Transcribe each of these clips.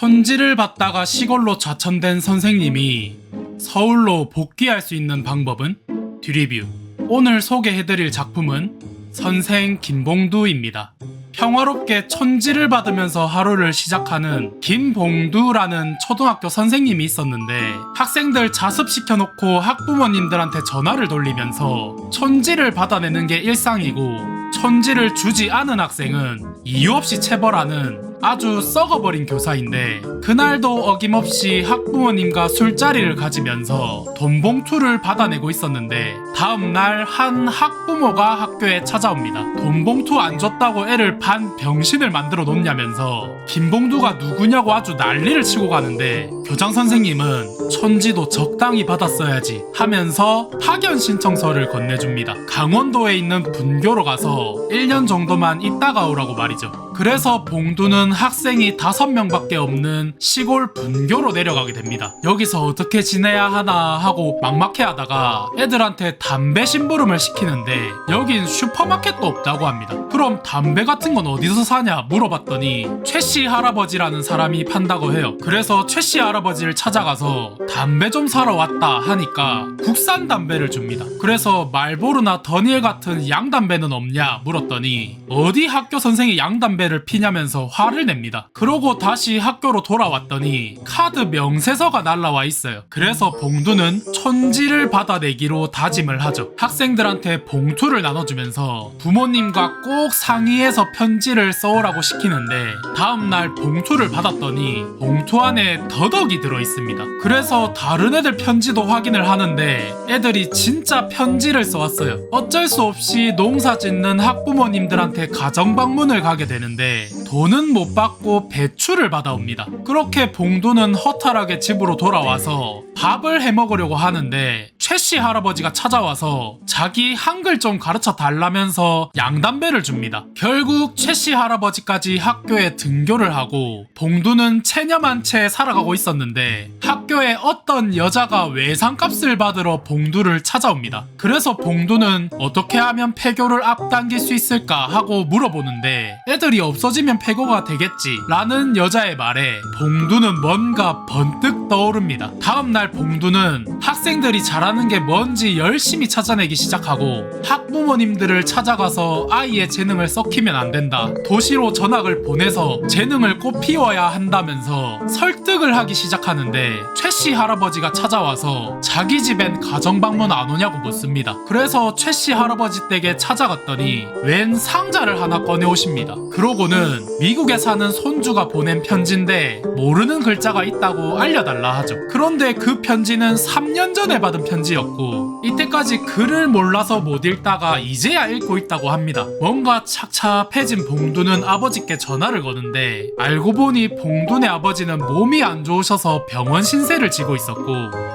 천지를 받다가 시골로 좌천된 선생님이 서울로 복귀할 수 있는 방법은? 뒤리뷰. 오늘 소개해드릴 작품은 선생 김봉두입니다. 평화롭게 천지를 받으면서 하루를 시작하는 김봉두라는 초등학교 선생님이 있었는데, 학생들 자습시켜놓고 학부모님들한테 전화를 돌리면서 천지를 받아내는 게 일상이고, 천지를 주지 않은 학생은 이유 없이 체벌하는 아주 썩어버린 교사인데, 그날도 어김없이 학부모님과 술자리를 가지면서 돈 봉투를 받아내고 있었는데, 다음날 한 학부모가 학교에 찾아옵니다. 돈 봉투 안 줬다고 애를 반 병신을 만들어 놓냐면서 김봉두가 누구냐고 아주 난리를 치고 가는데, 교장 선생님은 천지도 적당히 받았어야지 하면서 파견 신청서를 건네줍니다. 강원도에 있는 분교로 가서 1년 정도만 있다가 오라고 말이죠. 그래서 봉두는 학생이 5명밖에 없는 시골 분교로 내려가게 됩니다. 여기서 어떻게 지내야 하나 하고 막막해하다가 애들한테 담배 심부름을 시키는데, 여긴 슈퍼마켓도 없다고 합니다. 그럼 담배 같은 건 어디서 사냐 물어봤더니 최씨 할아버지라는 사람이 판다고 해요. 그래서 최씨 할아버지를 찾아가서 담배 좀 사러 왔다 하니까 국산 담배를 줍니다. 그래서 말보루나 더니엘 같은 양담배는 없냐 물었더니 어디 학교 선생이 양담배를 피냐면서 화를 냅니다. 그러고 다시 학교로 돌아왔더니 카드 명세서가 날라와 있어요. 그래서 봉두는 천지를 받아내기로 다짐을 하죠. 학생들한테 봉투를 나눠주면서 부모님과 꼭 상의해서 편지를 써오라고 시키는데, 다음날 봉투를 받았더니 봉투 안에 더덕이 들어있습니다. 그래서 다른 애들 편지도 확인을 하는데 애들이 진짜 편지를 써왔어요. 어쩔 수 없이 농사 짓는 학부모님들한테 가정방문을 가게 되는데 돈은 못 받고 배추를 받아옵니다. 그렇게 봉두는 허탈하게 집으로 돌아와서 밥을 해먹으려고 하는데 최씨 할아버지가 찾아와서 자기 한글 좀 가르쳐 달라면서 양담배를 줍니다. 결국 최씨 할아버지까지 학교에 등교를 하고 봉두는 체념한 채 살아가고 있었는데, 학교에 어떤 여자가 외상값을 받으러 봉두를 찾아옵니다. 그래서 봉두는 어떻게 하면 폐교를 앞당길 수 있을까 하고 물어보는데, 애들이 없어지면 폐교가 되겠지 라는 여자의 말에 봉두는 뭔가 번뜩 떠오릅니다. 다음날 봉두는 학생들이 잘하는 게 뭔지 열심히 찾아내기 시작하고, 학부모님들을 찾아가서 아이의 재능을 썩히면 안 된다, 도시로 전학을 보내서 재능을 꽃 피워야 한다면서 설득을 하기 시작하는데, 최씨 할아버지가 찾아와서 자기 집엔 가정방문 안 오냐고 묻습니다. 그래서 최씨 할아버지 댁에 찾아갔더니 웬 상자를 하나 꺼내오십니다. 그러고는 미국에 사는 손주가 보낸 편지인데 모르는 글자가 있다고 알려달라 하죠. 그런데 그 편지는 3년 전에 받은 편지였고, 이때까지 글을 몰라서 못 읽다가 이제야 읽고 있다고 합니다. 뭔가 착잡해진 봉두는 아버지께 전화를 거는데, 알고 보니 봉두네 아버지는 몸이 안 좋으셔서 병원 신세를 지고 있었고,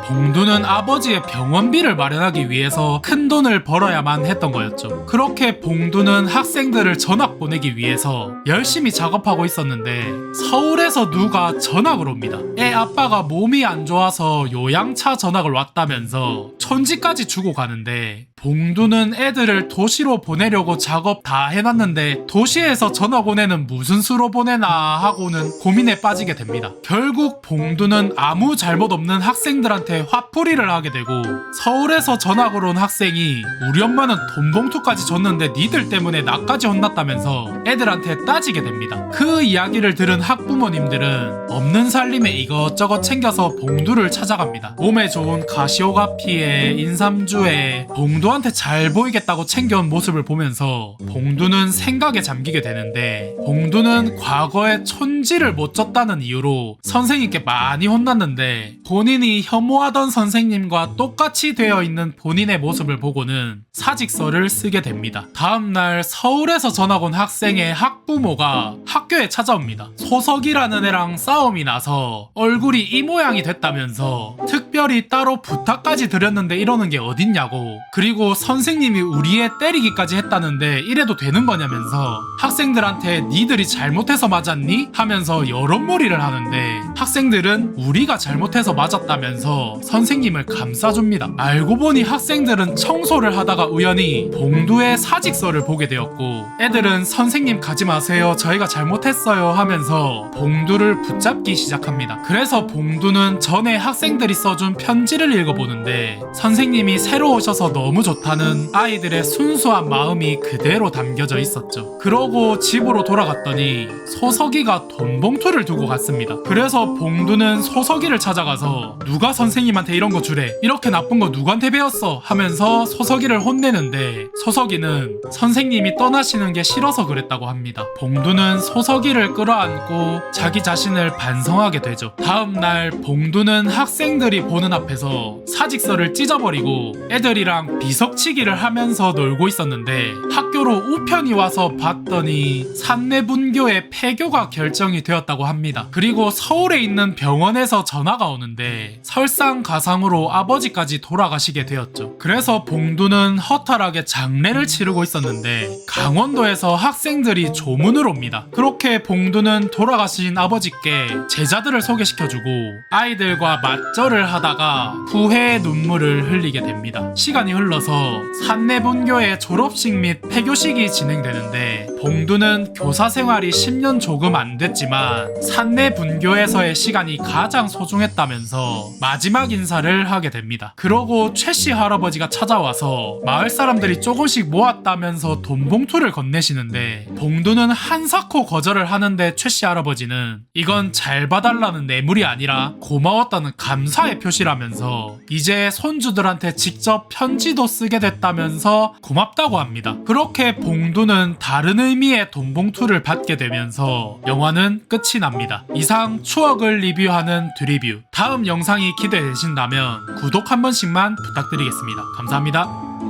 봉두는 아버지의 병원비를 마련하기 위해서 큰 돈을 벌어야만 했던 거였죠. 그렇게 봉두는 학생들을 전학 보내기 위해서 열심히 작업하고 있었는데, 서울에서 누가 전학을 옵니다. 애 아빠가 몸이 안 좋아서 요양차 전학을 왔다면서 천지까지 주고 가는데, 봉두는 애들을 도시로 보내려고 작업 다 해놨는데 도시에서 전학 온 애는 무슨 수로 보내나 하고는 고민에 빠지게 됩니다. 결국 봉두는 아무 잘못 없는 학생들한테 화풀이를 하게 되고, 서울에서 전학을 온 학생이 우리 엄마는 돈 봉투까지 줬는데 니들 때문에 나까지 혼났다면서 애들한테 따지게 됩니다. 그 이야기를 들은 학부모님들은 없는 살림에 이것저것 챙겨서 봉두를 찾아갑니다. 몸에 좋은 가시오가피에 인삼주에 봉두한테 잘 보이겠다고 챙겨온 모습을 보면서 봉두는 생각에 잠기게 되는데, 봉두는 과거에 천지를 못 줬다는 이유로 선생님께 많이 혼났는데, 본인이 혐오하던 선생님과 똑같이 되어 있는 본인의 모습을 보고는 사직서를 쓰게 됩니다. 다음날 서울에서 전학 온 학생의 학부모가 학교에 찾아옵니다. 소석이라는 애랑 싸움이 나서 얼굴이 이 모양이 됐다면서 특별히 따로 부탁까지 드렸는데 이러는 게 어딨냐고, 그리고 선생님이 우리 애 때리기까지 했다는데 이래도 되는 거냐면서 학생들한테 니들이 잘못해서 맞았니? 하면서 하면서 여론몰이를 하는데 학생들은 우리가 잘못해서 맞았다면서 선생님을 감싸줍니다. 알고 보니 학생들은 청소를 하다가 우연히 봉두의 사직서를 보게 되었고 애들은 선생님 가지 마세요 저희가 잘못했어요 하면서 봉두를 붙잡기 시작합니다. 그래서 봉두는 전에 학생들이 써준 편지를 읽어보는데 선생님이 새로 오셔서 너무 좋다는 아이들의 순수한 마음이 그대로 담겨져 있었죠. 그러고 집으로 돌아갔더니 소석이가 돈 봉투를 두고 갔습니다. 그래서 봉두는 소석이를 찾아가서 누가 선생님한테 이런 거 주래 이렇게 나쁜 거 누구한테 배웠어 하면서 소석이를 혼내는데 소석이는 선생님이 떠나시는 게 싫어서 그랬다고 합니다. 봉두는 소석이를 끌어안고 자기 자신을 반성하게 되죠. 다음날 봉두는 학생들이 보는 앞에서 사직서를 찢어버리고 애들이랑 비석치기를 하면서 놀고 있었는데 학교로 우편이 와서 봤더니 산내분교의 폐교가 결정이 되었다고 합니다. 그리고 서울에 있는 병원에서 전화가 오는데 설상가상으로 아버지까지 돌아가시게 되었죠. 그래서 봉두는 허탈하게 장례를 치르고 있었는데 강원도에서 학생들이 조문을 옵니다. 그렇게 봉두는 돌아가신 아버지께 제자들을 소개시켜주고 아이들과 맞절을 하다가 후회의 눈물을 흘리게 됩니다. 시간이 흘러서 산내분교의 졸업식 및 폐교식이 진행되는데 봉두는 교사 생활이 10년 조금 안 됐지만 산내분교에서의 시간이 가장 소중했다면서 마지막 인사를 하게 됩니다. 그러고 최씨 할아버지가 찾아와서 마을 사람들이 조금씩 모았다면서 돈 봉투를 건네시는데 봉두는 한사코 거절을 하는데 최씨 할아버지는 이건 잘 봐달라는 뇌물이 아니라 고마웠다는 감사의 표시라면서 이제 손주들한테 직접 편지도 쓰게 됐다면서 고맙다고 합니다. 그렇게 봉두는 다른 의미의 돈 봉투를 받게 되면서 영화는 끝이 납니다. 이상 추억을 리뷰하는 드리뷰. 다음 영상이 기대되신다면 구독 한 번씩만 부탁드리겠습니다. 감사합니다.